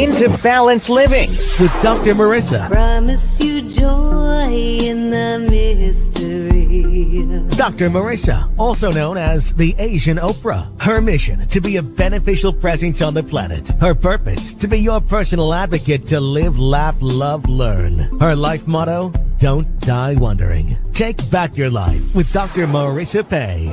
Into Balanced Living with Dr. Marissa. Promise you joy in the mystery. Dr. Marissa, also known as the Asian Oprah. Her mission, to be a beneficial presence on the planet. Her purpose, to be your personal advocate to live, laugh, love, learn. Her life motto, don't die wondering. Take back your life with Dr. Marissa Pay.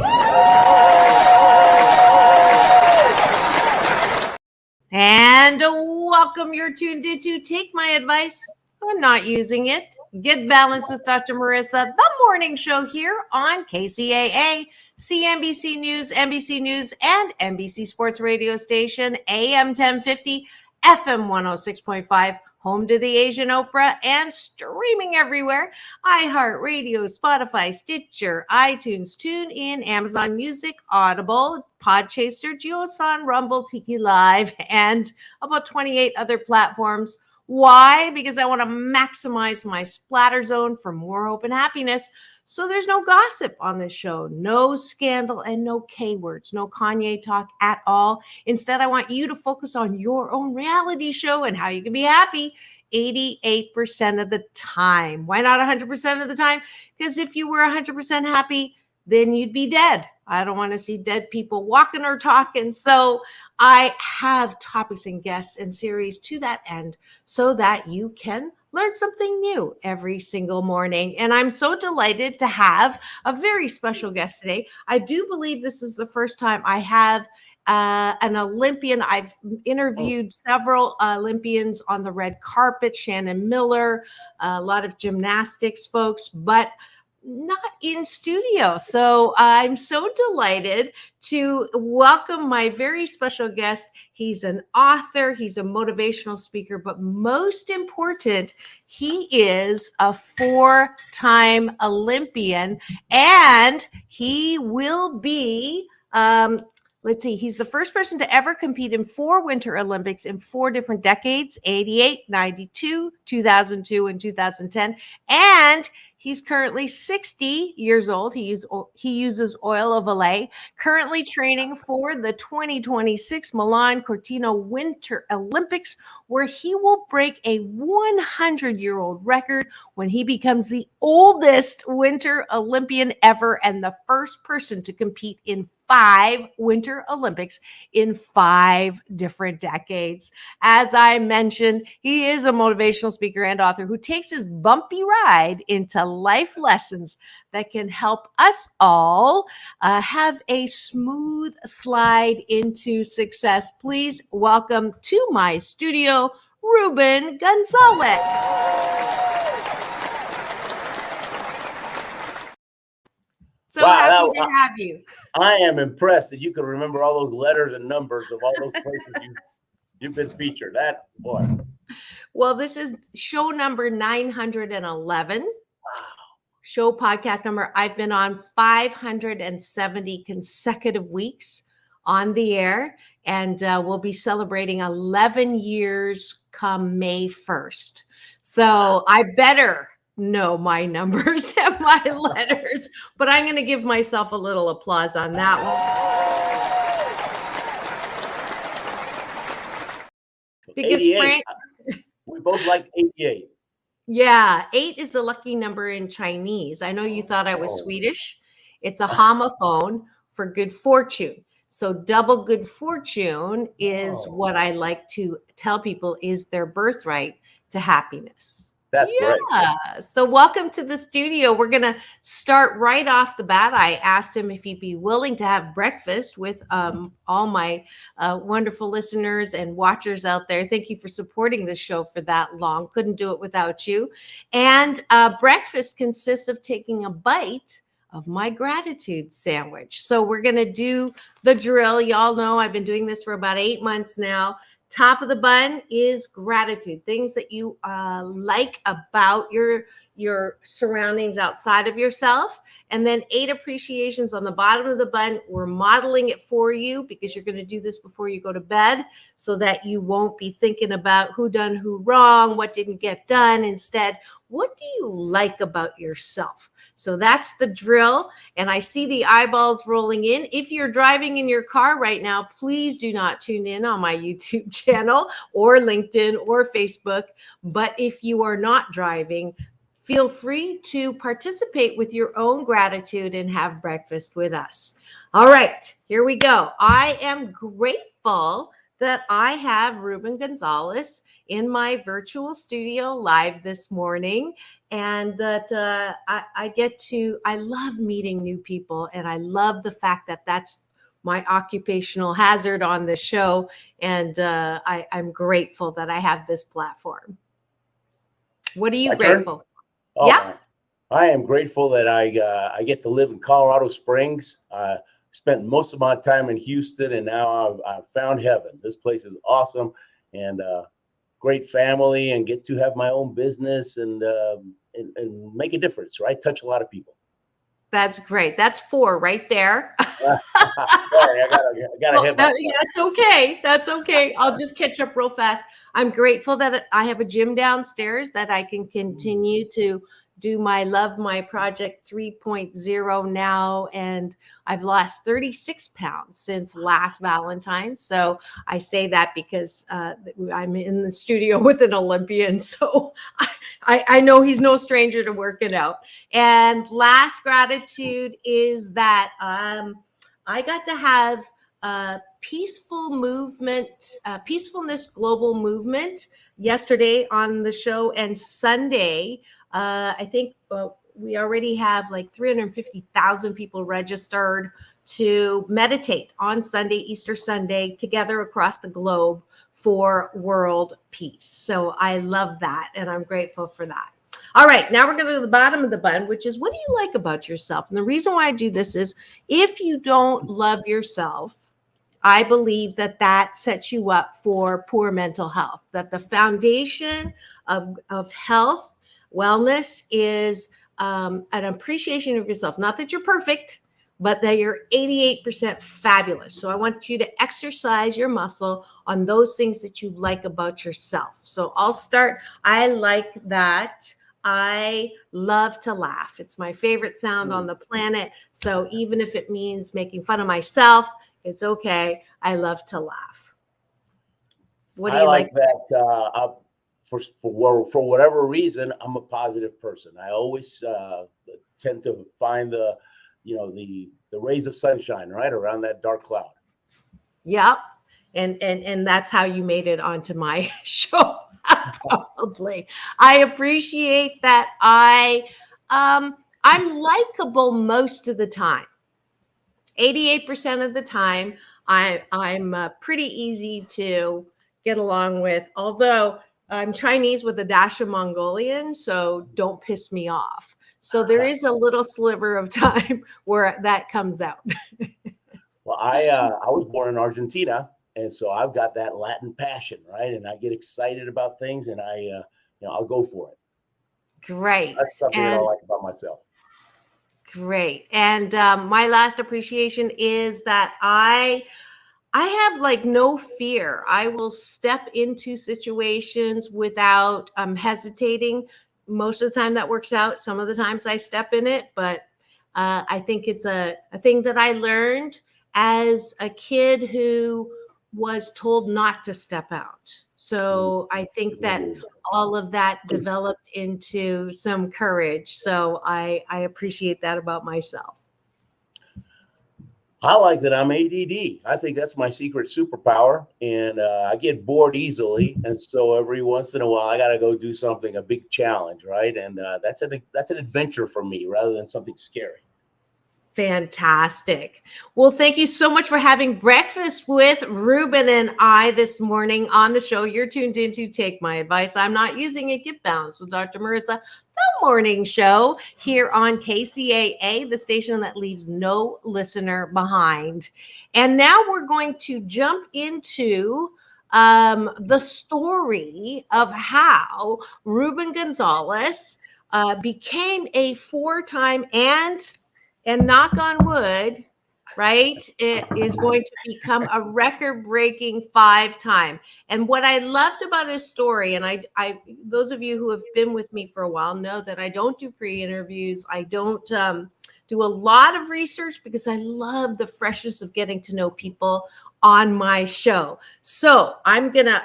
And welcome. You're tuned into Take My Advice. I'm not using it. Get Balanced with Dr. Marissa, the morning show here on KCAA, CNBC News, NBC News, and NBC Sports Radio Station, AM 1050, FM 106.5, home to the Asian Oprah, and streaming everywhere. iHeartRadio, Spotify, Stitcher, iTunes, TuneIn, Amazon Music, Audible, Podchaser, JioSaavn, Rumble, Tiki Live, and about 28 other platforms. Why? Because I want to maximize my splatter zone for more hope and happiness. So there's no gossip on this show, no scandal, and no K words, no Kanye talk at all. Instead, I want you to focus on your own reality show and how you can be happy 88% of the time. Why not 100% of the time? Because if you were 100% happy, then you'd be dead. I don't want to see dead people walking or talking. So I have topics and guests and series to that end so that you can learn something new every single morning. And I'm so delighted to have a very special guest today. I do believe this is the first time I have an Olympian. I've interviewed several Olympians on the red carpet, Shannon Miller, a lot of gymnastics folks, but not in studio. So I'm so delighted to welcome my very special guest. He's an author, he's a motivational speaker, but most important, he is a 4-time Olympian, and he will be, he's the first person to ever compete in 4 Winter Olympics in 4 different decades, 88, 92, 2002, and 2010. And he's currently 60 years old. He uses oil of Olay, currently training for the 2026 Milan-Cortina Winter Olympics, where he will break a 100-year-old record when he becomes the oldest Winter Olympian ever and the first person to compete in 5 Winter Olympics in 5 different decades. As I mentioned, he is a motivational speaker and author who takes his bumpy ride into life lessons that can help us all have a smooth slide into success. Please welcome to my studio, Ruben Gonzalez. So happy to have you. I am impressed that you can remember all those letters and numbers of all those places you've been featured. That boy. Well, this is show number 911. Wow. Show podcast number. I've been on 570 consecutive weeks on the air, and we'll be celebrating 11 years come May 1st. So I better know my numbers and my letters, but I'm going to give myself a little applause on that one. Because Frank, we both like 88. Yeah, 8 is the lucky number in Chinese. I know you thought I was Swedish. It's a homophone for good fortune. So double good fortune is what I like to tell people is their birthright to happiness. That's great. So welcome to the studio. We're going to start right off the bat. I asked him if he'd be willing to have breakfast with all my wonderful listeners and watchers out there. Thank you for supporting this show for that long. Couldn't do it without you. And breakfast consists of taking a bite of my gratitude sandwich. So we're going to do the drill. Y'all know I've been doing this for about 8 months now. Top of the bun is gratitude, things that you like about your surroundings outside of yourself. And then 8 appreciations on the bottom of the bun. We're modeling it for you because you're going to do this before you go to bed so that you won't be thinking about who done who wrong, what didn't get done. Instead, what do you like about yourself? So that's the drill. And I see the eyeballs rolling in. If you're driving in your car right now, please do not tune in on my YouTube channel or LinkedIn or Facebook. But if you are not driving, feel free to participate with your own gratitude and have breakfast with us. All right, here we go. I am grateful that I have Ruben Gonzalez in my virtual studio live this morning, and that I love meeting new people, and I love the fact that that's my occupational hazard on the show, and I'm grateful that I have this platform. What are you grateful for? Oh, Yeah. I am grateful that I get to live in Colorado Springs. Spent most of my time in Houston, and now I've found heaven. This place is awesome, and great family, and get to have my own business and make a difference, right? Touch a lot of people. That's great. That's 4 right there. Sorry, I gotta hit my. That's okay. That's okay. I'll just catch up real fast. I'm grateful that I have a gym downstairs that I can continue to do my Love My Project 3.0 now. And I've lost 36 pounds since last Valentine's. So I say that because I'm in the studio with an Olympian. So I know he's no stranger to working out. And last gratitude is that I got to have peaceful movement, peacefulness global movement yesterday on the show, and Sunday. I think we already have like 350,000 people registered to meditate on Sunday, Easter Sunday, together across the globe for world peace. So I love that, and I'm grateful for that. All right, now we're going to go to the bottom of the bun, which is, what do you like about yourself? And the reason why I do this is, if you don't love yourself, I believe that that sets you up for poor mental health, that the foundation of health, wellness is an appreciation of yourself. Not that you're perfect, but that you're 88% fabulous. So I want you to exercise your muscle on those things that you like about yourself. So I'll start. I like that I love to laugh. It's my favorite sound on the planet. So even if it means making fun of myself, it's okay. I love to laugh. What do you like? That for whatever reason, I'm a positive person. I always tend to find the rays of sunshine right around that dark cloud. Yep. And that's how you made it onto my show. Probably. I appreciate that. I'm likable most of the time. 88% of the time, I'm pretty easy to get along with, although I'm Chinese with a dash of Mongolian, so don't piss me off. So there is a little sliver of time where that comes out. Well, I was born in Argentina, and so I've got that Latin passion, right? And I get excited about things, and I'll go for it. Great. That's something that I like about myself. Great. And my last appreciation is that I have like no fear. I will step into situations without hesitating. Most of the time that works out. Some of the times I step in it, but I think it's a thing that I learned as a kid who was told not to step out. So I think that all of that developed into some courage. So I appreciate that about myself. I like that I'm ADD. I think that's my secret superpower, and I get bored easily. And so every once in a while, I got to go do something, a big challenge, right? And that's an adventure for me rather than something scary. Fantastic. Well, thank you so much for having breakfast with Ruben and I this morning on the show. You're tuned in to Take My Advice. I'm not using it. Get balanced with Dr. Marissa, the morning show here on KCAA, the station that leaves no listener behind. And now we're going to jump into the story of how Ruben Gonzalez became a 4-time and knock on wood, right? It is going to become a record-breaking 5-time. And what I loved about his story, and I those of you who have been with me for a while know that I don't do pre-interviews. I don't do a lot of research because I love the freshness of getting to know people on my show. So I'm gonna,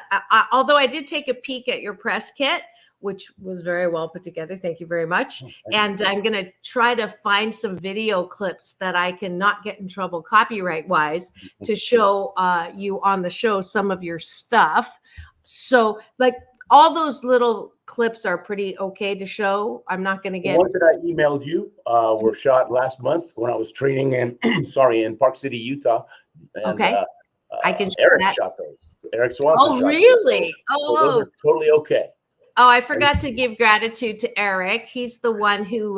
although I did take a peek at your press kit, which was very well put together. Thank you very much. And I'm going to try to find some video clips that I can not get in trouble copyright wise to show you on the show some of your stuff. So like all those little clips are pretty okay to show. I'm not going to get. The ones that I emailed you were shot last month when I was training in, in Park City, Utah. And, okay. I can Eric shot those. Erik Swanson. Oh, really? So those are totally okay. Oh, I forgot to give gratitude to Erik. He's the one who,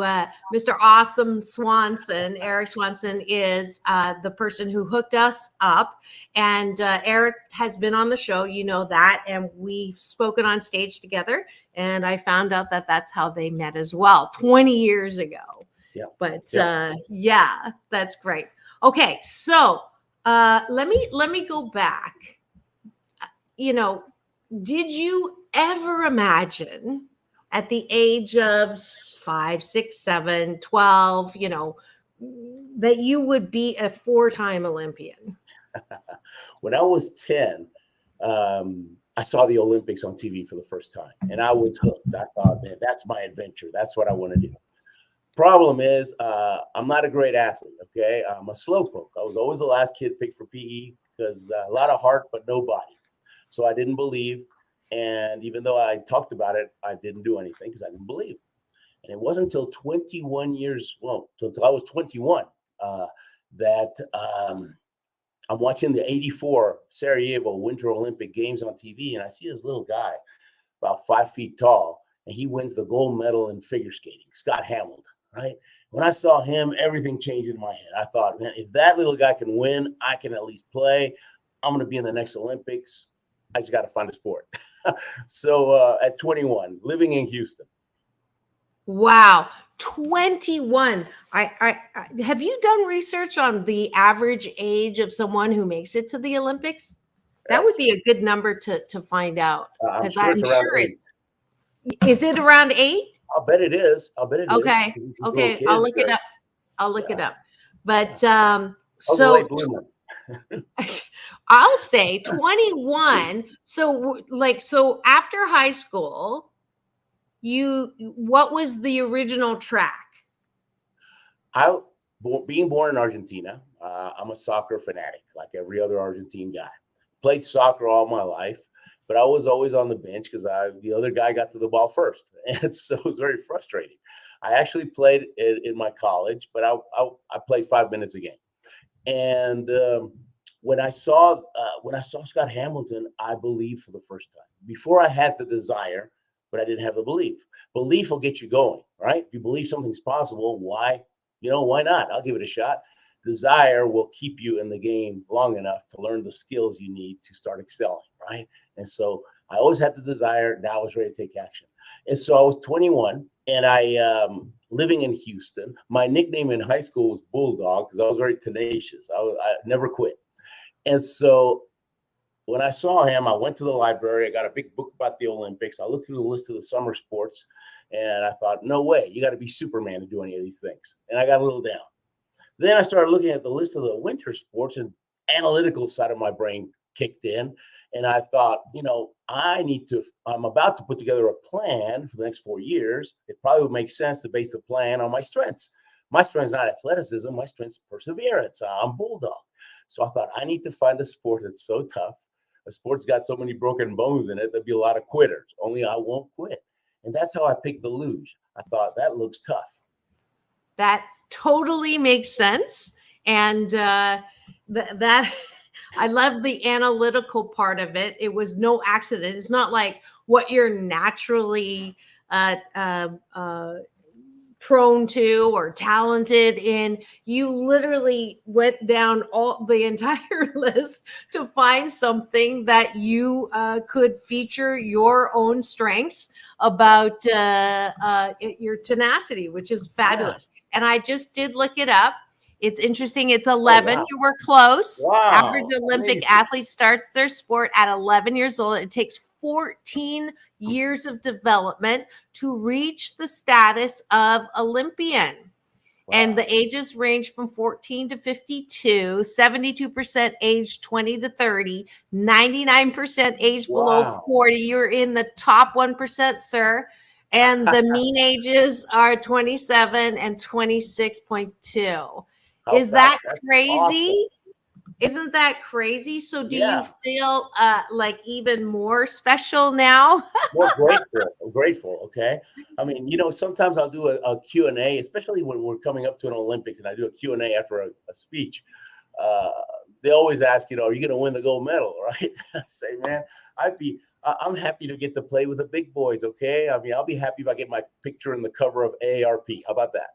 Mr. Awesome Swanson, Erik Swanson is the person who hooked us up. And Erik has been on the show, you know that, and we've spoken on stage together. And I found out that that's how they met as well, 20 years ago. Yeah. But yeah, that's great. Okay, so let me go back. You know, did you ever imagine at the age of 5, 6, 7, 12, you know, that you would be a 4-time Olympian? When I was 10, I saw the Olympics on TV for the first time, and I was hooked. I thought, man, that's my adventure. That's what I want to do. Problem is, I'm not a great athlete, okay? I'm a slowpoke. I was always the last kid picked for PE because a lot of heart, but no body. So I didn't believe. And even though I talked about it, I didn't do anything because I didn't believe. And it wasn't until 21 years, until I was 21, that I'm watching the 84 Sarajevo Winter Olympic Games on TV. And I see this little guy about 5 feet tall, and he wins the gold medal in figure skating, Scott Hamilton, right? When I saw him, everything changed in my head. I thought, man, if that little guy can win, I can at least play. I'm going to be in the next Olympics. I just got to find a sport. So at 21, living in Houston. Wow. 21. I have you done research on the average age of someone who makes it to the Olympics? That would be a good number to find out. I'm sure it's around 8. Is it around 8? I'll bet it is. Okay. Okay. I'll look it up. I'll look it up. But so I'll say 21. So after high school, what was the original track? Being born in Argentina, I'm a soccer fanatic, like every other Argentine guy. Played soccer all my life, but I was always on the bench because the other guy got to the ball first, and so it was very frustrating. I actually played in my college, but I played 5 minutes a game. And when I saw Scott Hamilton, I believed for the first time. Before I had the desire, but I didn't have the belief. Belief will get you going, right? If you believe something's possible, why not? I'll give it a shot. Desire will keep you in the game long enough to learn the skills you need to start excelling, right? And so I always had the desire. Now I was ready to take action. And so I was 21, and I living in Houston. My nickname in high school was Bulldog because I was very tenacious. I never quit. And so when I saw him, I went to the library. I got a big book about the Olympics. I looked through the list of the summer sports, and I thought, no way, you got to be Superman to do any of these things. And I got a little down. Then I started looking at the list of the winter sports, and analytical side of my brain kicked in. And I thought, I'm about to put together a plan for the next 4 years. It probably would make sense to base the plan on my strengths. My strength's not athleticism. My strength's perseverance. I'm Bulldog. So I thought, I need to find a sport that's so tough. A sport's got so many broken bones in it, there'd be a lot of quitters. Only I won't quit. And that's how I picked the luge. I thought, that looks tough. That totally makes sense. And that I love the analytical part of it. It was no accident. It's not like what you're naturally prone to or talented in. You literally went down the entire list to find something that you could feature your own strengths about your tenacity, which is fabulous. Yeah. And I just did look it up. It's interesting. It's 11. wow. You were close. Wow. Average Olympic Amazing. athlete starts their sport at 11 years old. It takes 14 years of development to reach the status of Olympian. Wow. And the ages range from 14 to 52, 72% age 20 to 30, 99% age below Wow. 40. You're in the top 1%, sir. And the mean ages are 27 and 26.2. Is that That's crazy? awesome. Isn't that crazy? So do Yeah. you feel like even more special now? More grateful. I'm grateful. Okay. I mean, you know, sometimes I'll do a Q&A, especially when we're coming up to an Olympics and I do a Q&A after a speech. They always ask, you know, are you going to win the gold medal? Right. I say, man, I'm happy to get to play with the big boys. Okay. I mean, I'll be happy if I get my picture in the cover of AARP. How about that?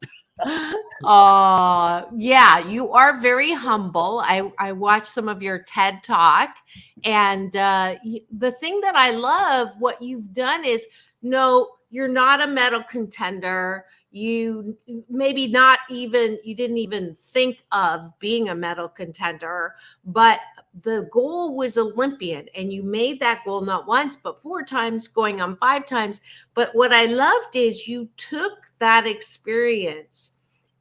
Yeah, you are very humble. I watched some of your TED Talk, and the thing that I love what you've done is, no, you're not a medal contender. You maybe not even, you didn't even think of being a medal contender, but the goal was Olympian, and you made that goal not once, but 4 times, going on 5 times. But what I loved is you took that experience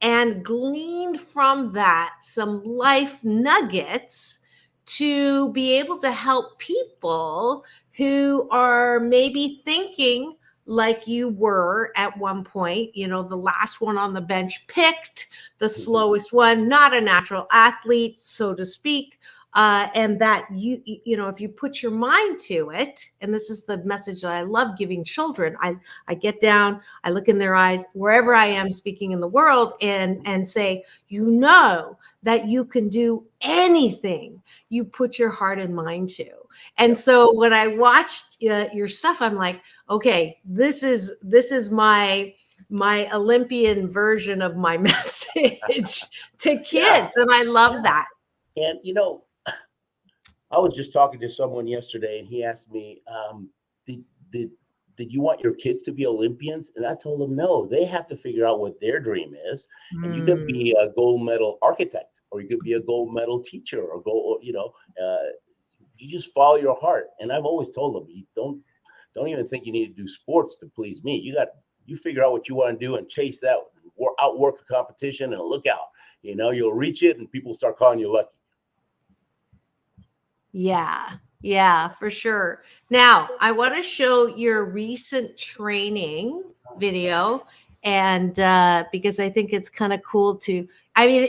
and gleaned from that some life nuggets to be able to help people who are maybe thinking like you were at one point, you know, the last one on the bench picked, the slowest one, not a natural athlete, so to speak. And that you know, if you put your mind to it, and this is the message that I love giving children, I get down, I look in their eyes, wherever I am speaking in the world, and say, you know, that you can do anything you put your heart and mind to. And so when I watched your stuff, I'm like, okay, this is my Olympian version of my message to kids. Yeah. And I love that. And, you know, I was just talking to someone yesterday, and he asked me, did you want your kids to be Olympians? And I told him, no, they have to figure out what their dream is. And you could be a gold medal architect, or you could be a gold medal teacher, or you know, you just follow your heart. And I've always told them, you don't even think you need to do sports to please me. You figure out what you want to do and chase that, outwork the competition, and look out. You know, you'll reach it, and people start calling you lucky. Yeah, for sure. Now, I want to show your recent training video, and because I think it's kind of cool to, I mean,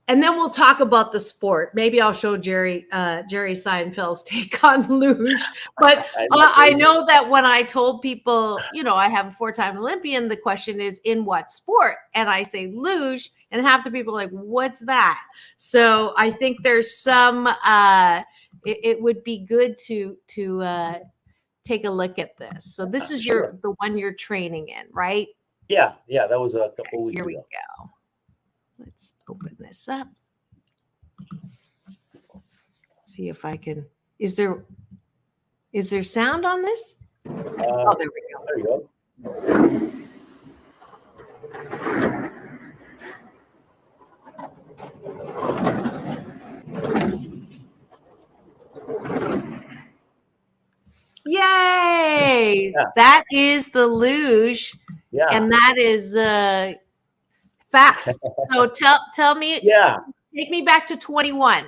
and then we'll talk about the sport. Maybe I'll show Jerry Seinfeld's take on luge. But I know that when I told people, you know, I have a 4-time Olympian, the question is, in what sport? And I say luge, and half the people are like, what's that? So I think there's some, it would be good to take a look at this. So this is the one you're training in, right? Yeah, that was a couple of weeks ago. Here we go. Let's open this up. See if I can. Is there sound on this? Oh, there we go. There you go. Yay! Yeah. That is the luge. Yeah. And that is fast. So tell me. Yeah. Take me back to 21.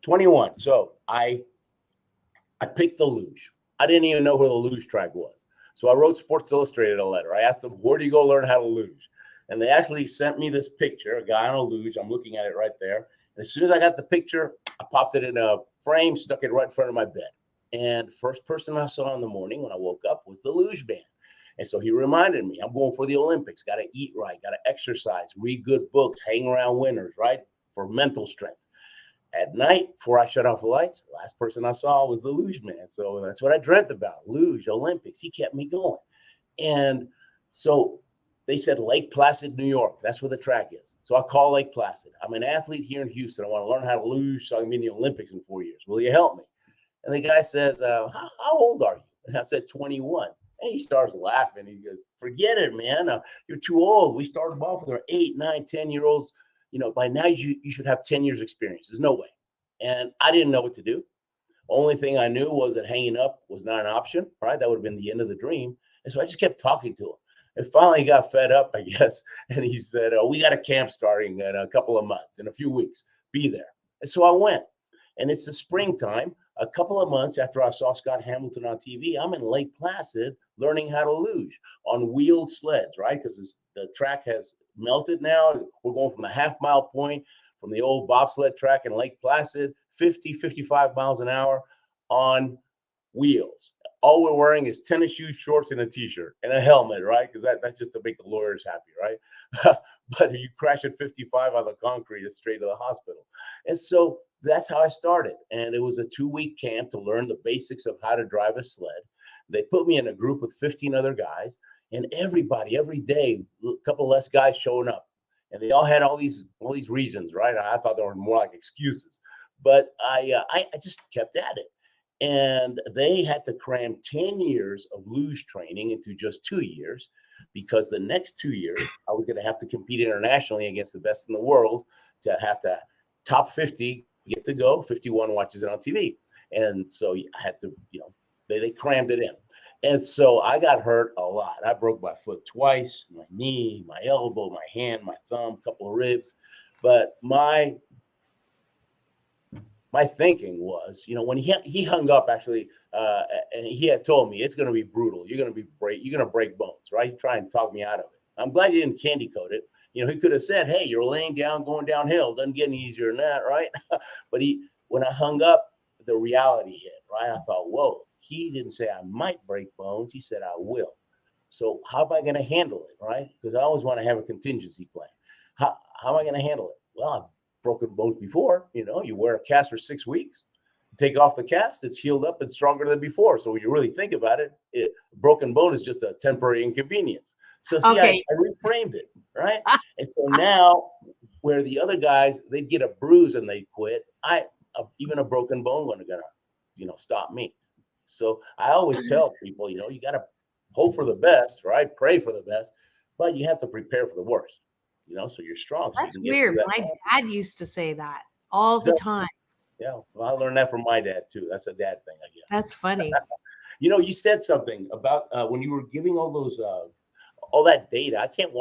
21. So I picked the luge. I didn't even know where the luge track was. So I wrote Sports Illustrated a letter. I asked them, where do you go learn how to luge? And they actually sent me this picture, a guy on a luge. I'm looking at it right there. And as soon as I got the picture, I popped it in a frame, stuck it right in front of my bed. And the first person I saw in the morning when I woke up was the luge man. And so he reminded me, I'm going for the Olympics, got to eat right, got to exercise, read good books, hang around winners, right, for mental strength. At night, before I shut off the lights, the last person I saw was the luge man. So that's what I dreamt about, luge, Olympics. He kept me going. And so they said Lake Placid, New York. That's where the track is. So I call Lake Placid. I'm an athlete here in Houston. I want to learn how to luge so I can be in the Olympics in 4 years. Will you help me? And the guy says, how old are you? And I said, 21. And he starts laughing. He goes, forget it, man. You're too old. We started off with our 8, 9, 10-year-olds, by now you should have 10 years experience. There's no way. And I didn't know what to do. Only thing I knew was that hanging up was not an option, right? That would have been the end of the dream. And so I just kept talking to him. And finally he got fed up, I guess. And he said, "Oh, we got a camp starting in a couple of months, in a few weeks. Be there." And so I went. And it's the springtime. A couple of months after I saw Scott Hamilton on TV, I'm in Lake Placid learning how to luge on wheeled sleds, right? Because the track has melted now. We're going from the half-mile point from the old bobsled track in Lake Placid, 50, 55 miles an hour on wheels. All we're wearing is tennis shoes, shorts, and a T-shirt and a helmet, right? Because that's just to make the lawyers happy, right? But if you crash at 55 on the concrete, it's straight to the hospital. And so that's how I started. And it was a 2-week camp to learn the basics of how to drive a sled. They put me in a group with 15 other guys, and everybody, every day, a couple less guys showing up. And they all had all these reasons, right? I thought they were more like excuses. But I just kept at it. And they had to cram 10 years of luge training into just 2 years, because the next 2 years, I was going to have to compete internationally against the best in the world to have to top 50, get to go. 51 watches it on TV. And so I had to, they crammed it in. And so I got hurt a lot. I broke my foot twice, my knee, my elbow, my hand, my thumb, a couple of ribs. But my thinking was, when he hung up, actually, and he had told me it's going to be brutal. You're going to break bones, right? He tried and talk me out of it. I'm glad he didn't candy coat it. He could have said, "Hey, you're laying down, going downhill. Doesn't get any easier than that," right? But when I hung up, the reality hit, right? I thought, whoa, he didn't say I might break bones. He said I will. So how am I going to handle it, right? Because I always want to have a contingency plan. How am I going to handle it? Well, I've broken bones before. You wear a cast for 6 weeks, take off the cast, it's healed up and stronger than before. So when you really think about it, broken bone is just a temporary inconvenience. So see, okay. I reframed it, right? And so now, where the other guys, they'd get a bruise and they'd quit, even a broken bone wasn't gonna, stop me. So I always tell people, you got to hope for the best, right? Pray for the best, but you have to prepare for the worst, so you're strong. So that's weird. My dad used to say that all the time. Yeah, well, I learned that from my dad too. That's a dad thing, I guess. That's funny. You said something about when you were giving all those all that data. I can't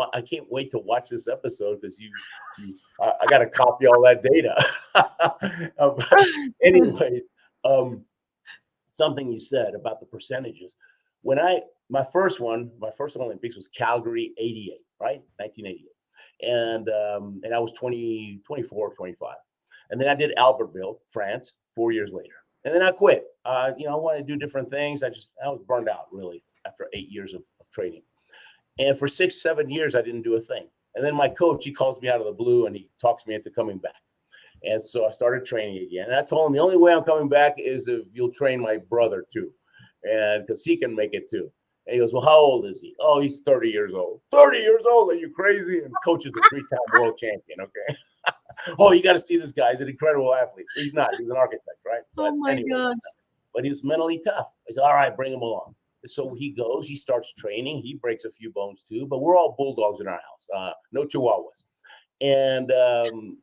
wait to watch this episode, because I got to copy all that data. Anyways, something you said about the percentages. When my first Olympics was Calgary 88, right? 1988. And I was 24, 25. And then I did Albertville, France, 4 years later. And then I quit. I wanted to do different things. I was burned out, really, after 8 years of training. And for 6-7 years, I didn't do a thing. And then my coach, he calls me out of the blue and he talks me into coming back. And so I started training again. And I told him the only way I'm coming back is if you'll train my brother too. And because he can make it too. And he goes, "Well, how old is he?" "Oh, he's 30 years old." 30 years old? Are you crazy? And coach is a 3-time world champion. Okay. "Oh, you got to see this guy. He's an incredible athlete." He's not. He's an architect, right? But oh my God. But he was mentally tough. I said, "All right, bring him along." So he goes, he starts training. He breaks a few bones too, but we're all bulldogs in our house. No chihuahuas. And on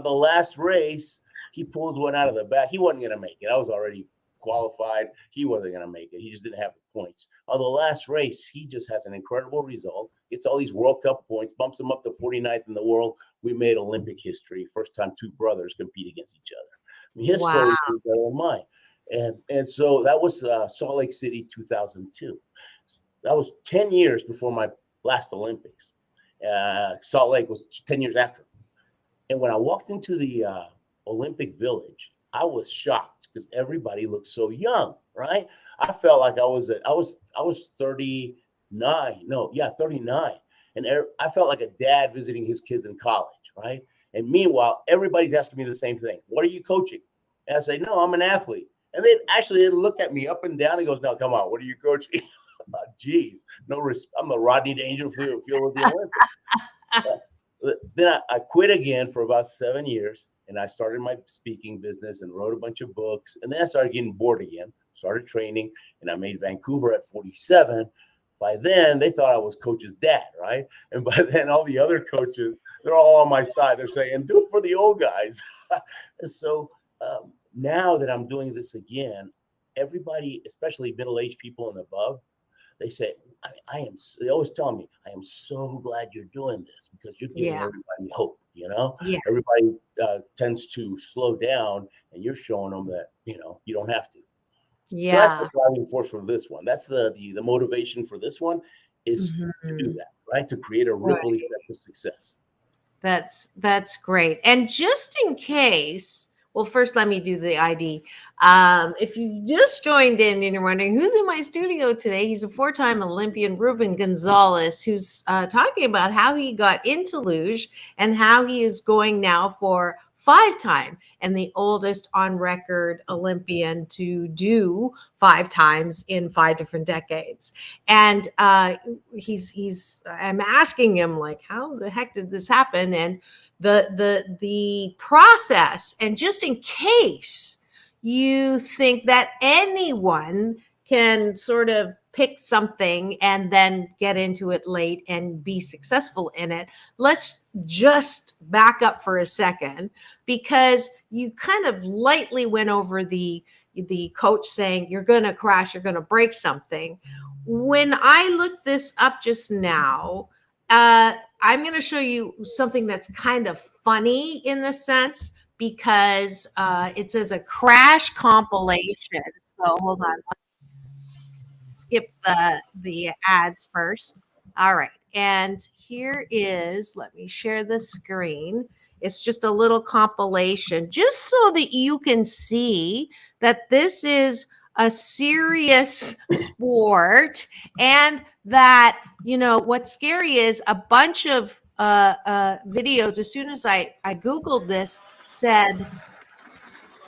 the last race, he pulls one out of the back. He wasn't going to make it. I was already qualified. He wasn't going to make it. He just didn't have the points. On the last race, he just has an incredible result. Gets all these World Cup points, bumps him up to 49th in the world. We made Olympic history. First time two brothers compete against each other. I mean, his story is better than mine. And so that was Salt Lake City, 2002. That was 10 years before my last Olympics. Salt Lake was 10 years after. And when I walked into the Olympic Village, I was shocked because everybody looked so young, right? I felt like I was 39. No, yeah, 39. And I felt like a dad visiting his kids in college, right? And meanwhile, everybody's asking me the same thing. "What are you coaching?" And I say, "No, I'm an athlete." And they'd look at me up and down. He goes, "No, come on, what are you coaching?" Geez, I'm the Rodney Dangerfield of the Olympics. Then I quit again for about 7 years, and I started my speaking business and wrote a bunch of books. And then I started getting bored again, started training, and I made Vancouver at 47. By then, they thought I was coach's dad, right? And by then, all the other coaches they're all on my side. They're saying, do it for the old guys. So now that I'm doing this again, everybody, especially middle-aged people and above, they say, they always tell me, I am so glad you're doing this because you're giving everybody hope, you know? Yes. Everybody tends to slow down and you're showing them that, you know, you don't have to. Yeah. So that's the driving force for this one. That's the motivation for this one is to do that, right? To create a ripple effect of success. That's great. And just in case, well, first let me do the ID. If you've just joined in and you're wondering who's in my studio today, he's a 4-time Olympian Ruben Gonzalez, who's talking about how he got into luge and how he is going now for 5-time and the oldest on record Olympian to do 5 times in 5 different decades. And I'm asking him, like, how the heck did this happen? And the process, and just in case you think that anyone can sort of pick something and then get into it late and be successful in it, let's just back up for a second, because you kind of lightly went over the coach saying you're going to crash, you're going to break something. When I looked this up just now, I'm going to show you something that's kind of funny in the sense, because it says a crash compilation. So hold on. Skip the ads first. All right. And here is, let me share the screen. It's just a little compilation just so that you can see that this is a serious sport, and that, you know, what's scary is a bunch of videos, as soon as I Googled this, said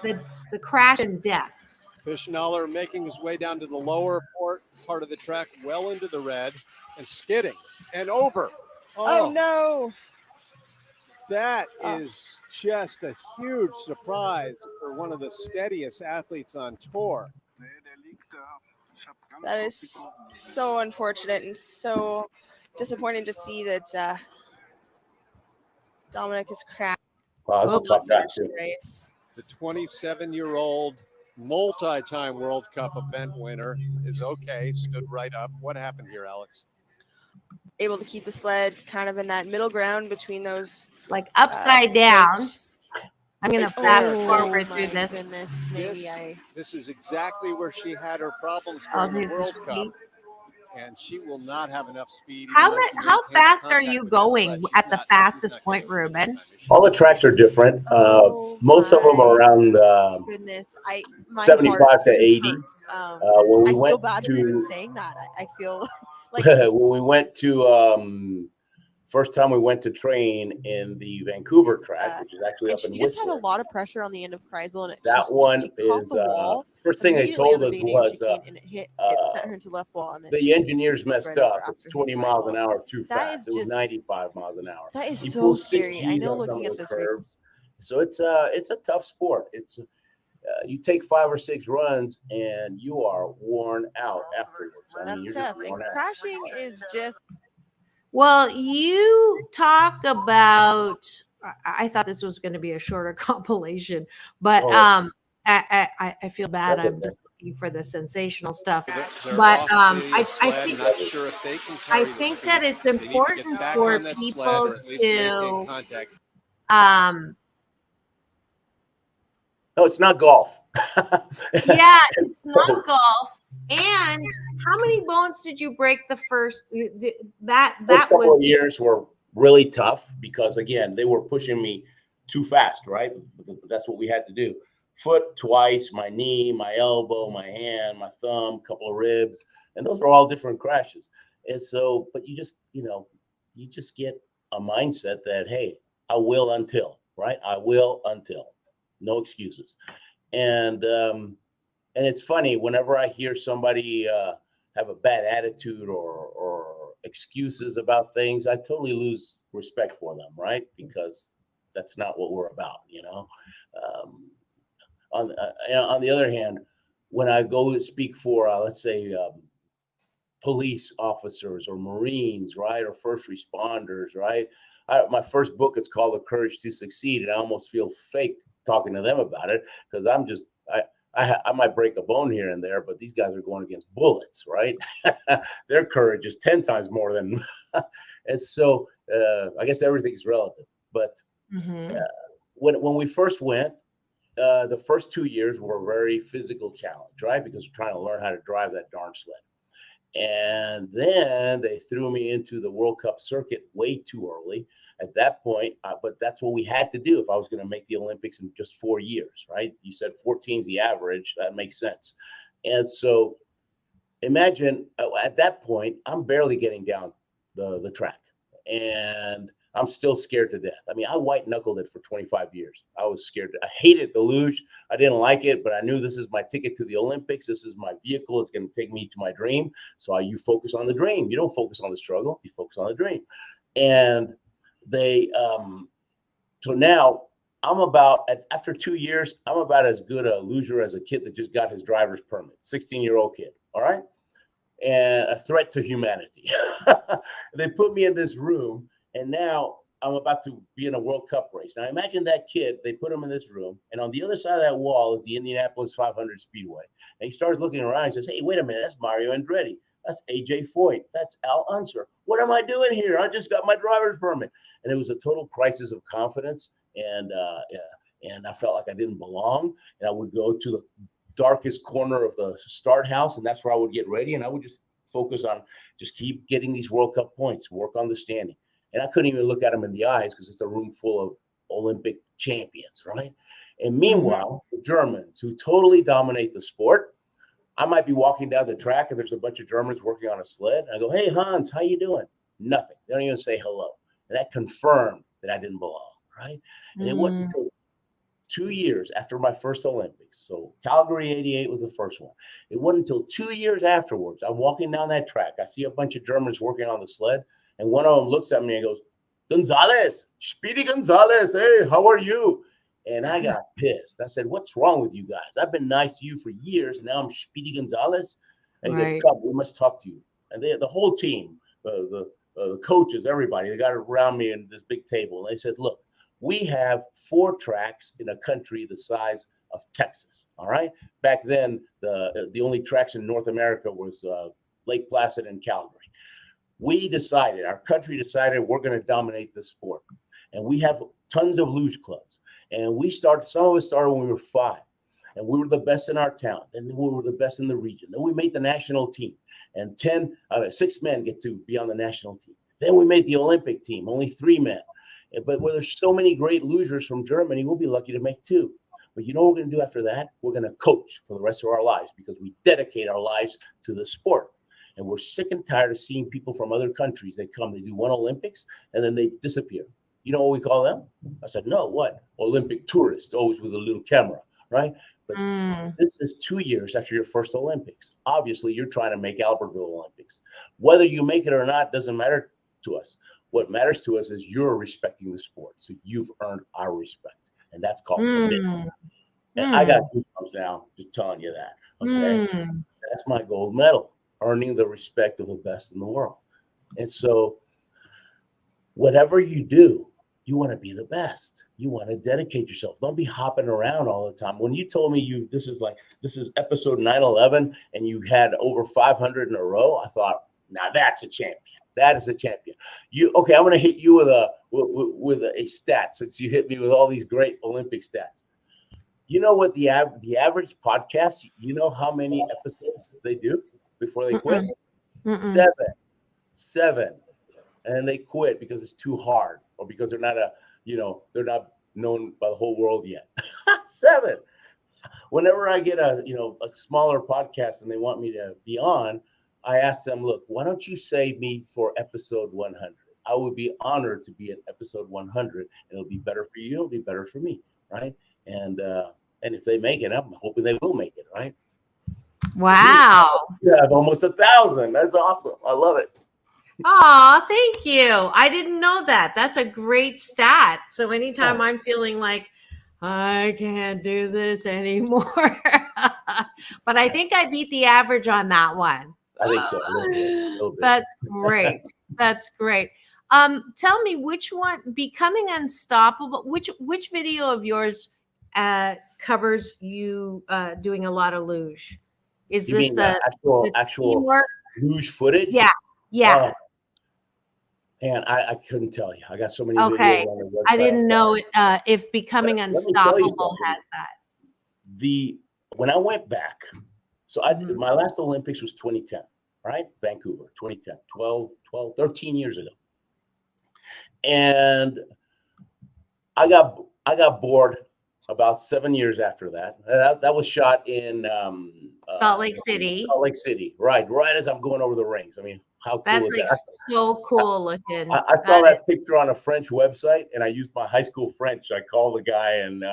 the crash and death. Fischnaller making his way down to the lower part of the track, well into the red, and skidding and over. Oh no. That is just a huge surprise for one of the steadiest athletes on tour. That is so unfortunate and so disappointing to see that Dominic is crashed. Wow, that's a tough race. The 27-year-old multi-time World Cup event winner is okay, stood right up. What happened here, Alex? Able to keep the sled kind of in that middle ground between those, like upside down. I'm going to fast forward through this. This is exactly where she had her problems during the World Cup, and she will not have enough speed. How fast are you going at the fastest point, Ruben? All the tracks are different. Most of them are around 75 to 80. When we went to saying that, I feel like when we went to first time we went to train in the Vancouver track, which is actually up in Whistler. She just had a lot of pressure on the end of Kreisel, and that one is first thing they told us was it sent her into left wall. And the engineers messed up. It's 20 miles an hour too fast. It was 95 miles an hour. That is so scary. I know, looking at this curves. So it's a tough sport. It's you take 5 or 6 runs and you are worn out afterwards. That's tough. And crashing is just. Well, you talk about, I thought this was going to be a shorter compilation, but I feel bad. I'm just looking for the sensational stuff. But I think that it's important for people to no, it's not golf. Yeah, it's not golf. And how many bones did you break the first? That couple of years were really tough because, again, they were pushing me too fast, right? That's what we had to do. Foot twice, my knee, my elbow, my hand, my thumb, a couple of ribs, and those are all different crashes. And so, but you just get a mindset that, hey, I will until, right? I will until. No excuses. And it's funny, whenever I hear somebody have a bad attitude or excuses about things, I totally lose respect for them, right? Because that's not what we're about, you know. On the other hand, when I go to speak for, let's say, police officers or Marines, right, or first responders, right, my first book, it's called The Courage to Succeed. And I almost feel fake talking to them about it because I might break a bone here and there, but these guys are going against bullets, right? Their courage is 10 times more than, and so I guess everything is relative. But when we first went, the first 2 years were a very physical challenge, right? Because we're trying to learn how to drive that darn sled. And then they threw me into the World Cup circuit way too early at that point. But that's what we had to do if I was going to make the Olympics in just 4 years, right? You said 14 is the average. That makes sense. And so imagine at that point, I'm barely getting down the track. And I'm still scared to death. I mean, I white knuckled it for 25 years. I was scared. I hated the luge. I didn't like it, but I knew this is my ticket to the Olympics. This is my vehicle. It's going to take me to my dream. So you focus on the dream. You don't focus on the struggle. You focus on the dream. And so now I'm after 2 years, I'm about as good a luger as a kid that just got his driver's permit, 16-year-old kid. All right. And a threat to humanity. They put me in this room. And now I'm about to be in a World Cup race. Now imagine that kid, they put him in this room, and on the other side of that wall is the Indianapolis 500 Speedway. And he starts looking around and says, hey, wait a minute, that's Mario Andretti. That's AJ Foyt. That's Al Unser. What am I doing here? I just got my driver's permit. And it was a total crisis of confidence. And I felt like I didn't belong. And I would go to the darkest corner of the start house, and that's where I would get ready. And I would just focus on just keep getting these World Cup points, work on the standing. And I couldn't even look at them in the eyes because it's a room full of Olympic champions, right? And meanwhile, the Germans, who totally dominate the sport, I might be walking down the track and there's a bunch of Germans working on a sled. And I go, hey, Hans, how you doing? Nothing. They don't even say hello. And that confirmed that I didn't belong, right? And it wasn't until 2 years after my first Olympics. So Calgary 88 was the first one. It wasn't until 2 years afterwards. I'm walking down that track. I see a bunch of Germans working on the sled. And one of them looks at me and goes, Gonzalez, Speedy Gonzalez, hey, how are you? And I got pissed. I said, what's wrong with you guys? I've been nice to you for years, and now I'm Speedy Gonzalez. And he goes, come, we must talk to you. And the whole team, the coaches, everybody, they got around me in this big table. And they said, look, we have 4 tracks in a country the size of Texas, all right? Back then, the only tracks in North America was Lake Placid and Calgary. Our country decided we're going to dominate the sport. And we have tons of luge clubs. And some of us started when we were 5. And we were the best in our town. Then we were the best in the region. Then we made the national team. And 6 men get to be on the national team. Then we made the Olympic team, only 3 men. But where there's so many great lugers from Germany, we'll be lucky to make 2. But you know what we're going to do after that? We're going to coach for the rest of our lives because we dedicate our lives to the sport. And we're sick and tired of seeing people from other countries. They come, they do one Olympics, and then they disappear. You know what we call them? I said, no, what? Olympic tourists, always with a little camera, right? But this is 2 years after your first Olympics. Obviously, you're trying to make Albertville Olympics. Whether you make it or not doesn't matter to us. What matters to us is you're respecting the sport. So you've earned our respect. And that's called commitment. And I got goosebumps now just telling you that. Okay. That's my gold medal. Earning the respect of the best in the world. And so whatever you do, you want to be the best. You want to dedicate yourself. Don't be hopping around all the time. When you told me this is episode 911 and you had over 500 in a row, I thought, now that's a champion. That is a champion. I'm going to hit you with a stat since you hit me with all these great Olympic stats. You know what the average podcast, you know how many episodes they do before they quit? 7. And they quit because it's too hard or because they're not known by the whole world yet. 7. Whenever I get a smaller podcast and they want me to be on, I ask them, look, why don't you save me for episode 100? I would be honored to be at episode 100, and it'll be better for you. It'll be better for me, right? And if they make it, I'm hoping they will make it, right? Wow. Yeah, I have almost 1,000. That's awesome. I love it. Oh, thank you. I didn't know that. That's a great stat. So anytime I'm feeling like I can't do this anymore, but I think I beat the average on that one. I think so. A little bit. That's great. That's great. Tell me which one, Becoming Unstoppable, which video of yours covers you doing a lot of luge? Is You this mean the actual teamwork? luge footage? Yeah. Yeah. Oh, and I couldn't tell you. I got so many Okay. videos on the website. I didn't know if Becoming Let me tell you Unstoppable something. has that. When I went back, so my last Olympics was 2010, right? Vancouver, 2010, 13 years ago. And I got bored about 7 years after that. That was shot in Salt Lake City. Salt Lake City, right as I'm going over the rings. I mean, how cool That's is like that? so cool looking. I saw that picture on a French website, and I used my high school French. I called the guy, and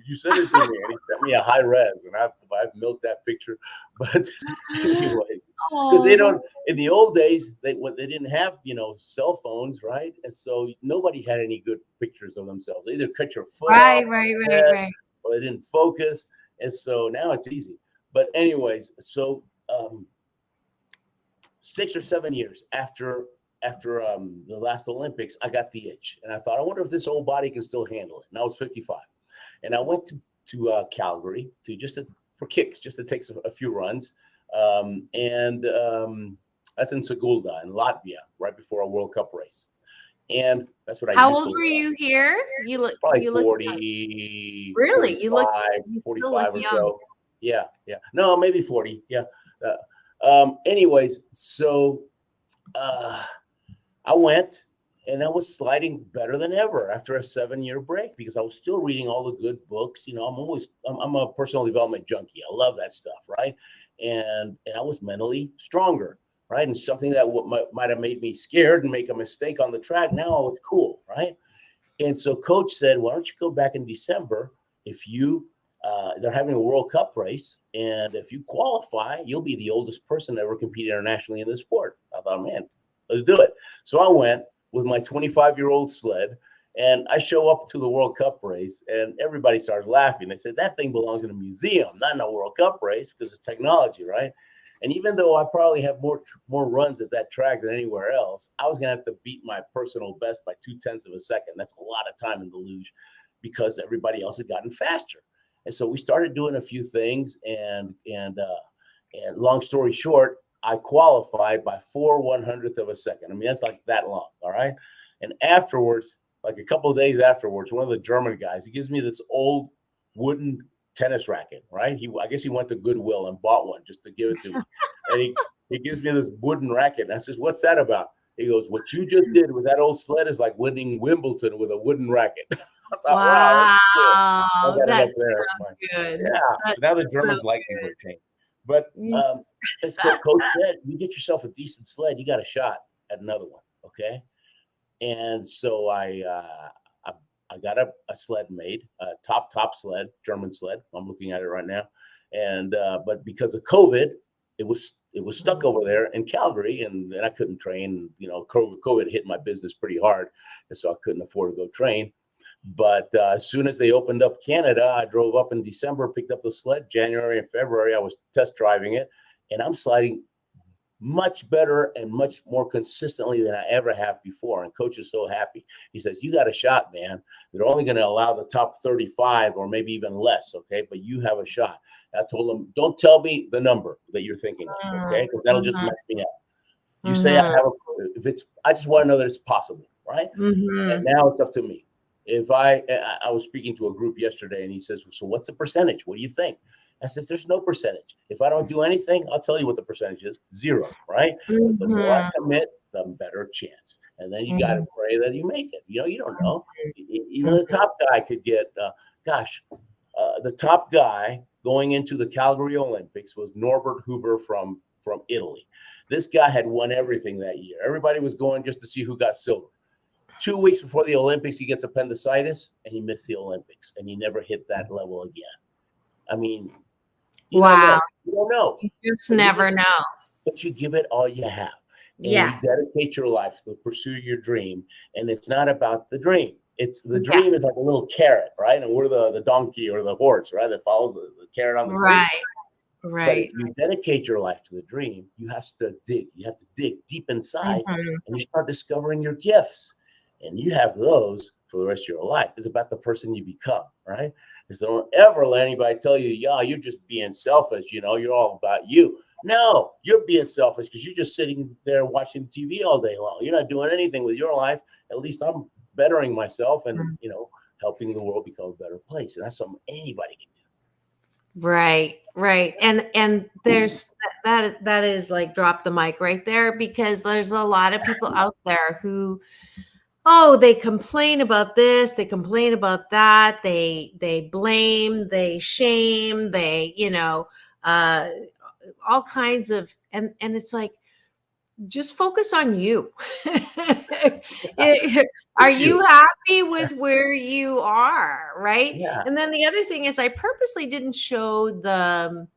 you sent it to me, and he sent me a high res, and I've milked that picture. But anyways, because they don't, in the old days, they didn't have cell phones, right? And so nobody had any good pictures of themselves. They either cut your foot off, Right. or they didn't focus, and so now it's easy. But anyways, so 6 or 7 years after the last Olympics, I got the itch, and I thought, I wonder if this old body can still handle it. And I was 55, and I went to Calgary for kicks, just to take a few runs, and that's in Sigulda in Latvia, right before a World Cup race. And that's what I. How old were you here? You look probably you 40. Really? 45, you look 45 or young. so. Yeah. No, maybe 40. Yeah. Anyways, so I went, and I was sliding better than ever after a 7-year break, because I was still reading all the good books. I'm a personal development junkie. I love that stuff, right? And I was mentally stronger, right? And something that might have made me scared and make a mistake on the track, now I was cool, right? And so coach said, why don't you go back in December? If they're having a World Cup race, and if you qualify, you'll be the oldest person to ever compete internationally in this sport. I thought, man, let's do it. So I went with my 25-year-old sled, and I show up to the World Cup race, and everybody starts laughing. They said, that thing belongs in a museum, not in a World Cup race, because it's technology, right? And even though I probably have more runs at that track than anywhere else, I was going to have to beat my personal best by 0.2 of a second. That's a lot of time in the luge, because everybody else had gotten faster. And so we started doing a few things, and long story short, I qualified by 4/100th of a second. I mean, that's like that long, all right? And afterwards, like a couple of days afterwards, one of the German guys, he gives me this old wooden tennis racket, right? I guess he went to Goodwill and bought one just to give it to me. And he gives me this wooden racket. And I says, what's that about? He goes, what you just did with that old sled is like winning Wimbledon with a wooden racket. I thought, wow, that's so good. Yeah. So now the Germans like me for a change. But that's what coach said. You get yourself a decent sled, you got a shot at another one. Okay. And so I got a sled made, a top sled, German sled. I'm looking at it right now. And but because of COVID, it was stuck over there in Calgary, and I couldn't train. COVID hit my business pretty hard, and so I couldn't afford to go train. But as soon as they opened up Canada, I drove up in December, picked up the sled. January and February, I was test driving it, and I'm sliding much better and much more consistently than I ever have before. And coach is so happy. He says, you got a shot, man. They're only going to allow the top 35 or maybe even less, okay? But you have a shot. I told him, don't tell me the number that you're thinking of, okay? Because that'll just mess me up. You say I have I just want to know that it's possible, right? And now it's up to me. If I was speaking to a group yesterday, and he says, so what's the percentage? What do you think? I said, there's no percentage. If I don't do anything, I'll tell you what the percentage is. 0, right? But the more I commit, the better chance. And then you got to pray that you make it. You don't know. Even the top guy could get, the top guy going into the Calgary Olympics was Norbert Huber from Italy. This guy had won everything that year. Everybody was going just to see who got silver. 2 weeks before the Olympics, he gets appendicitis, and he missed the Olympics, and he never hit that level again. I mean, you don't know. You just never know. But you give it all you have. And you dedicate your life to pursue your dream. And it's not about the dream. It's the dream is like a little carrot, right? And we're the donkey or the horse, right? That follows the carrot on the stick. But Right. if you dedicate your life to the dream, you have to dig. You have to dig deep inside, Mhm. and you start discovering your gifts. And you have those for the rest of your life. It's about the person you become, right? And so don't ever let anybody tell you, yeah, you're just being selfish. You're all about you. No, you're being selfish because you're just sitting there watching TV all day long. You're not doing anything with your life. At least I'm bettering myself and, helping the world become a better place. And that's something anybody can do. Right, right. And there's that is like drop the mic right there, because there's a lot of people out there who, oh, they complain about this, they complain about that, they blame, they shame, they, all kinds of, and it's like, just focus on you. Are It's you you. happy with where you are, right? Yeah. And then the other thing is, I purposely didn't show the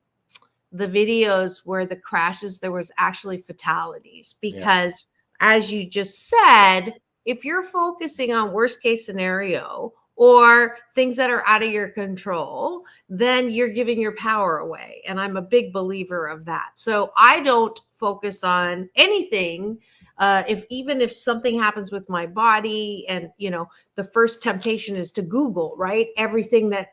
videos where the crashes, there was actually fatalities, because as you just said, if you're focusing on worst case scenario or things that are out of your control, then you're giving your power away. And I'm a big believer of that. So I don't focus on anything. If something happens with my body, and the first temptation is to Google, right? Everything that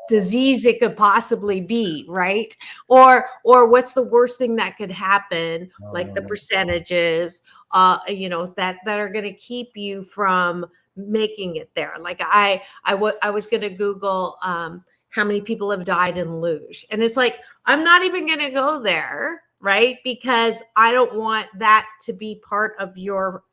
disease it could possibly be, right? Or what's the worst thing that could happen, like the percentages, that are going to keep you from making it there. Like I was going to Google how many people have died in Luge, and it's like, I'm not even going to go there, right? Because I don't want that to be part of your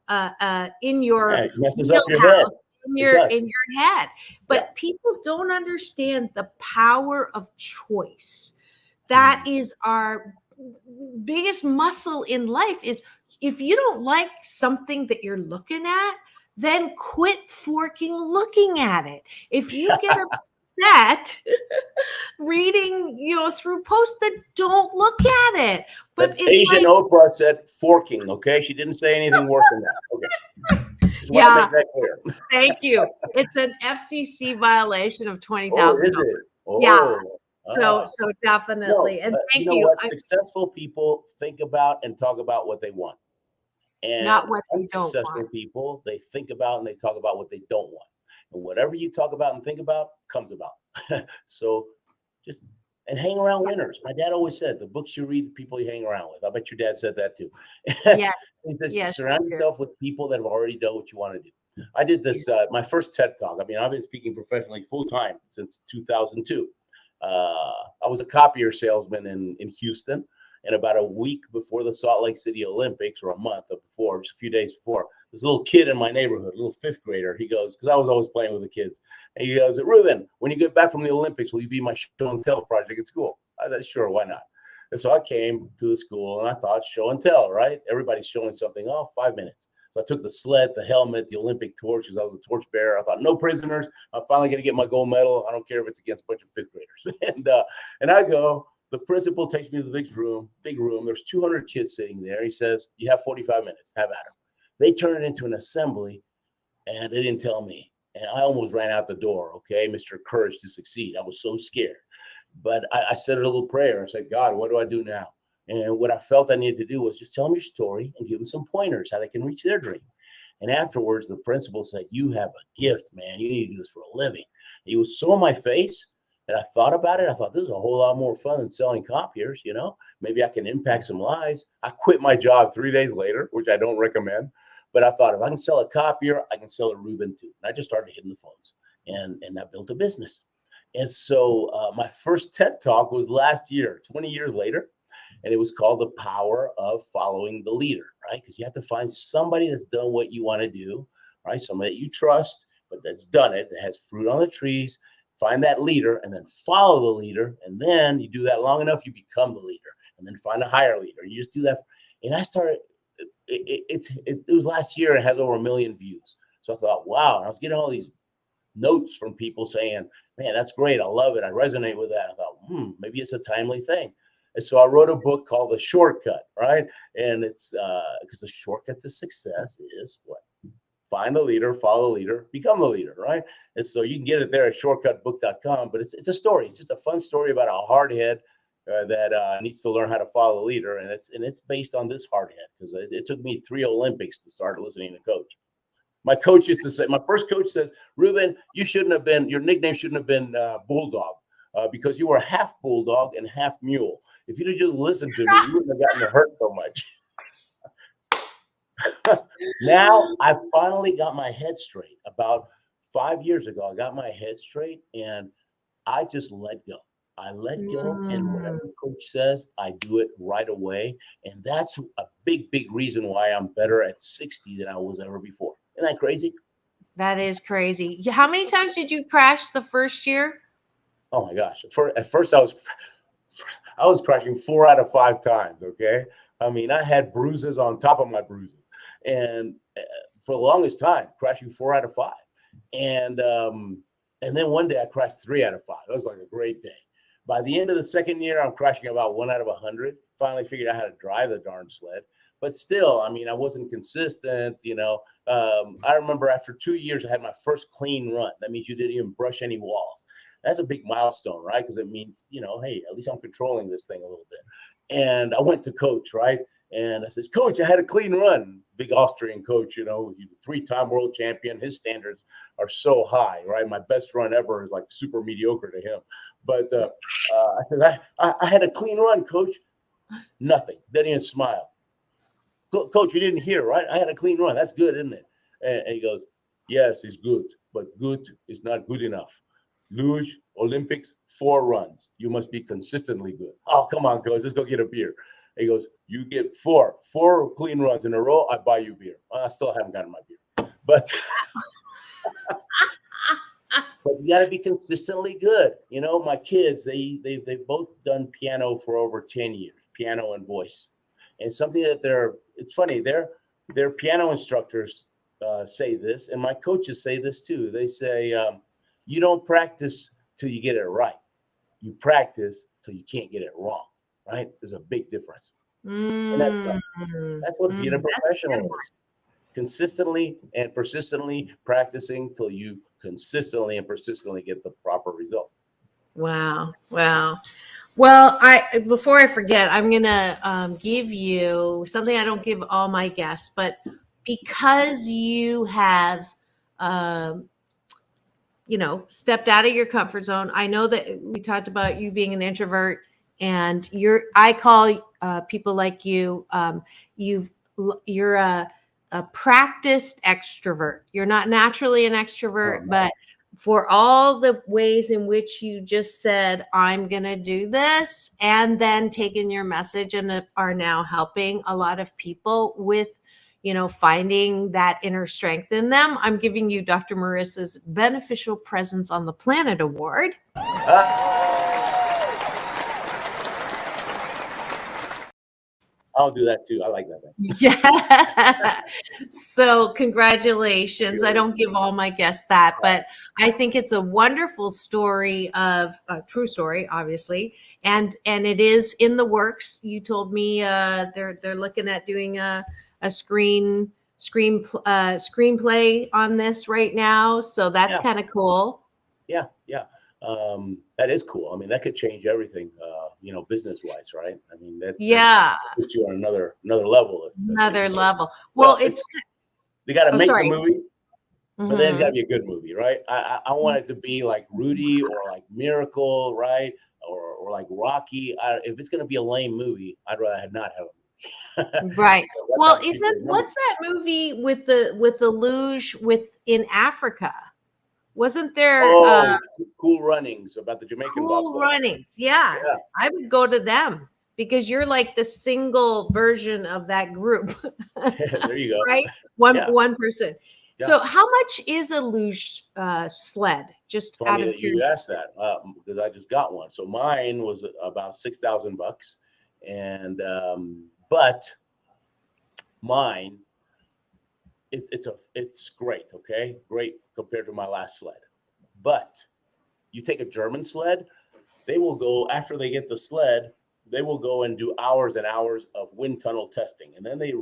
in your It messes up your head. in your head. But people don't understand the power of choice. That is our biggest muscle in life. Is if you don't like something that you're looking at, then quit forking looking at it. If you get upset reading, through posts, that don't look at it. But it's Asian like, Oprah said forking, okay? She didn't say anything worse than that. Okay. Just want to make that clear. Thank you. It's an FCC violation of $20,000. Oh, is it? Oh, Yeah. So definitely. No, and thank you know you. what? Successful people think about and talk about what they want. And Not what they don't unsuccessful want. people, they think about and they talk about what they don't want. And whatever you talk about and think about comes about. So just hang around winners. My dad always said, the books you read, the people you hang around with. I bet your dad said that too. Yeah. He says, Yes, surround yourself with people that have already done what you want to do. I did this, my first TED Talk. I mean, I've been speaking professionally full time since 2002. I was a copier salesman in Houston. And about a week before the Salt Lake City Olympics, or a month before, just a few days before, this little kid in my neighborhood, a little fifth grader, he goes, because I was always playing with the kids, and he goes, Ruben, when you get back from the Olympics, will you be my show and tell project at school? I said, sure, why not? And so I came to the school, and I thought, show and tell, right? Everybody's showing something. 5 minutes. So I took the sled, the helmet, the Olympic torch, because I was a torch bearer. I thought, no prisoners. I'm finally going to get my gold medal. I don't care if it's against a bunch of fifth graders. And I go. The principal takes me to the big room. There's 200 kids sitting there. He says, you have 45 minutes. Have at them. They turn it into an assembly, and they didn't tell me. And I almost ran out the door, okay? Mr. Courage to Succeed. I was so scared. But I said a little prayer. I said, God, what do I do now? And what I felt I needed to do was just tell them your story and give them some pointers how they can reach their dream. And afterwards, the principal said, you have a gift, man. You need to do this for a living. He was so in my face. And I thought about it. I thought, this is a whole lot more fun than selling copiers, Maybe I can impact some lives. I quit my job 3 days later, which I don't recommend. But I thought, if I can sell a copier, I can sell a Ruben too. And I just started hitting the phones. And I built a business. And so my first TED Talk was last year, 20 years later. And it was called The Power of Following the Leader, right? Because you have to find somebody that's done what you want to do, right? Somebody that you trust, but that's done it, that has fruit on the trees. Find that leader and then follow the leader. And then you do that long enough, you become the leader, and then find a higher leader. You just do that. And I started, it was last year, and it has over 1 million views. So I thought, wow. And I was getting all these notes from people saying, man, that's great. I love it. I resonate with that. I thought, maybe it's a timely thing. And so I wrote a book called The Shortcut, right? And it's because the shortcut to success is what? Find the leader, follow the leader, become the leader, right? And so you can get it there at shortcutbook.com, but it's a story. It's just a fun story about a hard head that needs to learn how to follow the leader, and it's based on this hard head, because it took me 3 Olympics to start listening to coach. My coach used to say, my first coach says, Ruben, your nickname shouldn't have been Bulldog, because you were half Bulldog and half Mule. If you'd have just listened to me, you wouldn't have gotten hurt so much. Now I finally got my head straight. About 5 years ago, I got my head straight, and I just let go. I let go, and whatever the coach says, I do it right away. And that's a big, big reason why I'm better at 60 than I was ever before. Isn't that crazy? That is crazy. How many times did you crash the first year? Oh my gosh. At first I was crashing 4 out of 5 times. Okay. I mean, I had bruises on top of my bruises, and for the longest time, crashing 4 out of 5. And then one day I crashed 3 out of 5. That was like a great day. By the end of the second year, I'm crashing about 1 out of 100. Finally figured out how to drive the darn sled. But still, I mean, I wasn't consistent, I remember after 2 years, I had my first clean run. That means you didn't even brush any walls. That's a big milestone, right? Because it means, hey, at least I'm controlling this thing a little bit. And I went to coach, right? And I said, Coach, I had a clean run. Big Austrian coach, he's a 3-time world champion. His standards are so high, right? My best run ever is like super mediocre to him. But I said, I had a clean run, Coach. Nothing. Didn't even smile. Coach, you didn't hear, right? I had a clean run. That's good, isn't it? And he goes, yes, it's good, but good is not good enough. Luge, Olympics, 4 runs. You must be consistently good. Oh, come on, Coach. Let's go get a beer. He goes, you get 4 clean runs in a row, I buy you beer. I still haven't gotten my beer. But but you got to be consistently good. My kids, they've both done piano for over 10 years, piano and voice. And something that it's funny, their piano instructors say this, and my coaches say this too. They say, you don't practice till you get it right. You practice till you can't get it wrong, right? There's a big difference. And that's what being a professional is. Consistently and persistently practicing till you consistently and persistently get the proper result. Wow. Well, before I forget, I'm going to give you something I don't give all my guests, but because you have, stepped out of your comfort zone. I know that we talked about you being an introvert, and I call people like you, you're a practiced extrovert. You're not naturally an extrovert, but for all the ways in which you just said, I'm going to do this, and then taking your message and are now helping a lot of people with, finding that inner strength in them. I'm giving you Dr. Marissa's Beneficial Presence on the Planet Award. I'll do that too. I like that. Yeah. So congratulations. I don't give all my guests that, but I think it's a wonderful story of a true story, obviously. And it is in the works. You told me they're looking at doing a screenplay on this right now. So that's kind of cool. Yeah. That is cool. I mean, that could change everything, business wise, right? I mean, that puts you on another level. Level. Well, they got to make the movie, but then it's got to be a good movie, right? I want it to be like Rudy or like Miracle, right? Or like Rocky. If it's going to be a lame movie, I'd rather not have a movie. Right. Well, what's that movie with the luge in Africa? Wasn't there Cool Runnings about the Jamaican Cool Runnings? Yeah. I would go to them because you're like the single version of that group. There you go. Right? One person. Yeah. So how much is a luge sled? Just funny out of curiosity. You asked that because I just got one. So mine was about $6,000, and but mine. It's great, okay? Great compared to my last sled. But you take a German sled, they will go, after they get the sled, they will go and do hours and hours of wind tunnel testing. And then they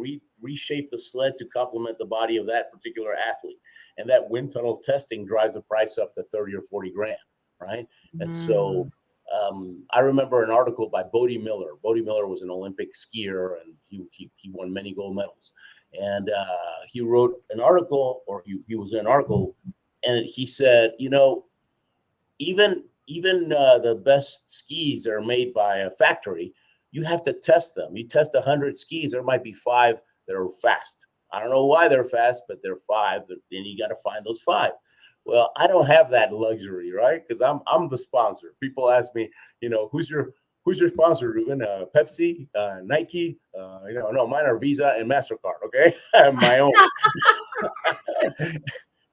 reshape the sled to complement the body of that particular athlete. And that wind tunnel testing drives the price up to 30 or 40 grand, right? And so I remember an article by Bodie Miller. Bodie Miller was an Olympic skier, and he won many gold medals. And he wrote an article, or he was in an article, and he said, even the best skis are made by a factory. You have to test them. You test 100 skis, there might be 5 that are fast. I don't know why they're fast, but they're 5. Then you got to find those 5. Well, I don't have that luxury, right? Because I'm the sponsor. People ask me, who's your sponsor, Ruben? Pepsi, Nike? No, mine are Visa and MasterCard. Okay, I have my own.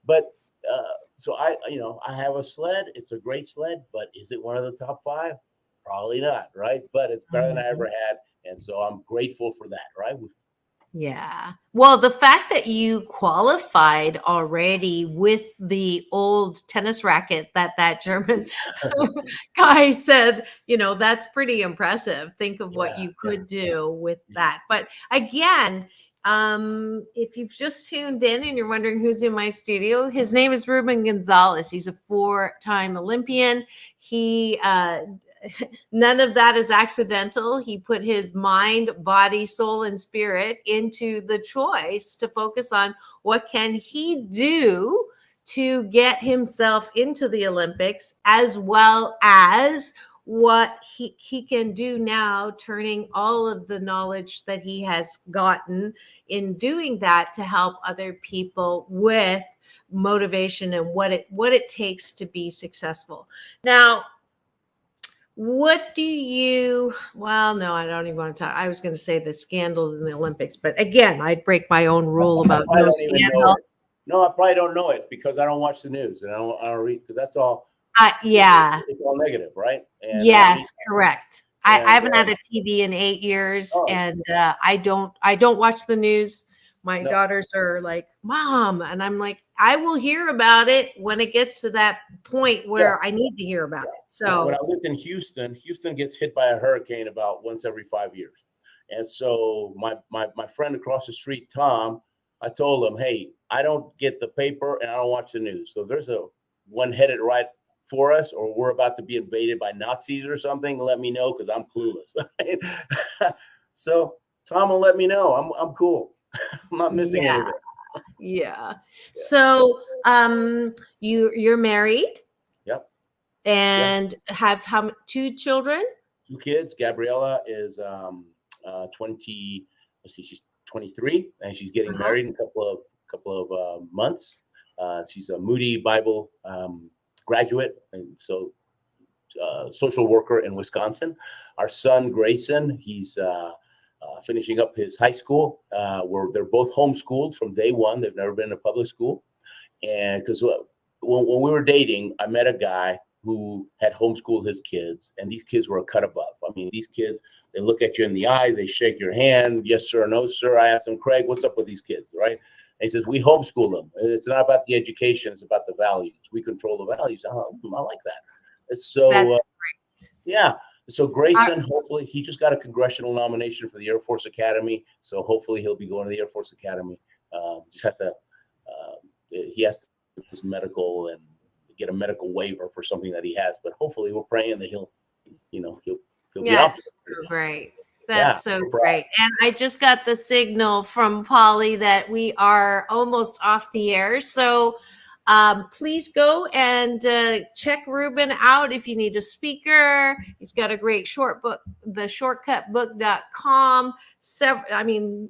But so I have a sled. It's a great sled, but is it one of the top 5? Probably not, right? But it's better than I ever had, and so I'm grateful for that, right? Yeah. Well, the fact that you qualified already with the old tennis racket that German guy said, that's pretty impressive. Think of what you could do with that. But again, if you've just tuned in and you're wondering who's in my studio, his name is Ruben Gonzalez. He's a 4-time Olympian. He none of that is accidental. He put his mind, body, soul, and spirit into the choice to focus on what can he do to get himself into the Olympics, as well as what he can do now, turning all of the knowledge that he has gotten in doing that to help other people with motivation and what it takes to be successful. Now, what do you, well, no, I don't even want to talk. I was going to say the scandals in the Olympics, but again, I'd break my own rule about no scandal. No, I probably don't know it because I don't watch the news and I don't read, because that's all. Yeah. It's all negative, right? And, yes, correct. I haven't had a TV in 8 years, and I don't watch the news. My daughters are like, Mom, and I'm like, I will hear about it when it gets to that point where I need to hear about it. So when I lived in Houston gets hit by a hurricane about once every 5 years. And so my friend across the street, Tom, I told him, hey, I don't get the paper and I don't watch the news. So there's one headed right for us, or we're about to be invaded by Nazis or something, let me know, because I'm clueless. So Tom will let me know. I'm cool. I'm not missing anything. Yeah. So you're married? Yep. And have 2 children? 2 kids. Gabriella is 20. Let's see, she's 23, and she's getting married in a couple of months. She's a Moody Bible graduate, and so social worker in Wisconsin. Our son Grayson, he's finishing up his high school. Where they're both homeschooled from day one. They've never been in a public school, and because when we were dating, I met a guy who had homeschooled his kids, and these kids were a cut above. I mean, these kids, they look at you in the eyes, they shake your hand, yes sir, no sir. I asked him, Craig, what's up with these kids, right? And he says, we homeschool them. It's not about the education, it's about the values. We control the values. I like that. It's so that's great. Yeah. So Grayson, hopefully, he just got a congressional nomination for the Air Force Academy. So hopefully he'll be going to the Air Force Academy. Just has to, he has to do his medical and get a medical waiver for something that he has. But hopefully we're praying that he'll be off. That's great. That's so great. And I just got the signal from Polly that we are almost off the air. So please go and check Ruben out if you need a speaker. He's got a great short book, theshortcutbook.com.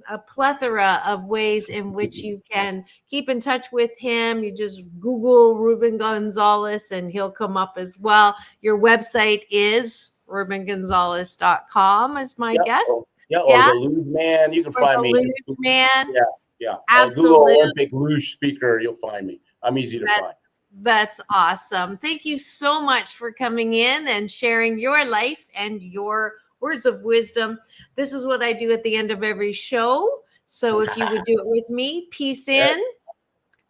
A plethora of ways in which you can keep in touch with him. You just Google Ruben Gonzalez and he'll come up as well. Your website is rubengonzalez.com is my guess. Or the Luge Man. You can find me. Luge Man. Yeah. Absolutely. Google Olympic Luge speaker. You'll find me. I'm easy to find. That's awesome. Thank you so much for coming in and sharing your life and your words of wisdom. This is what I do at the end of every show. So if you would do it with me, peace in,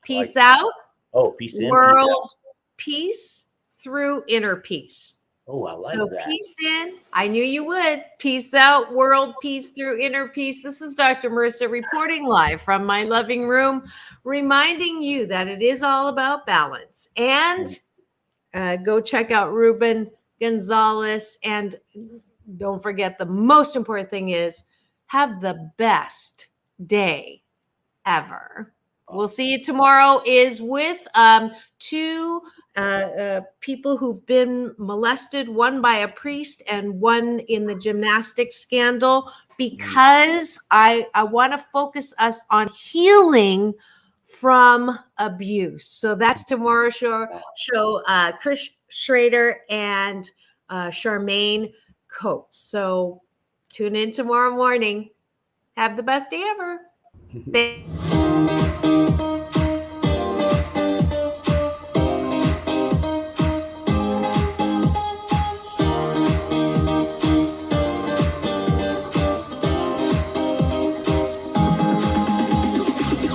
peace out. Oh, peace in. World peace through inner peace. Oh, I like so that. Peace in. I knew you would. Peace out. World peace through inner peace. This is Dr. Marissa reporting live from my loving room, reminding you that it is all about balance. And go check out Ruben Gonzalez. And don't forget, the most important thing is have the best day ever. We'll see you tomorrow is with two people who've been molested, one by a priest and one in the gymnastics scandal, because I want to focus us on healing from abuse. So that's tomorrow's show. Chris Schrader and Charmaine Coates. So tune in tomorrow morning. Have the best day ever. Thank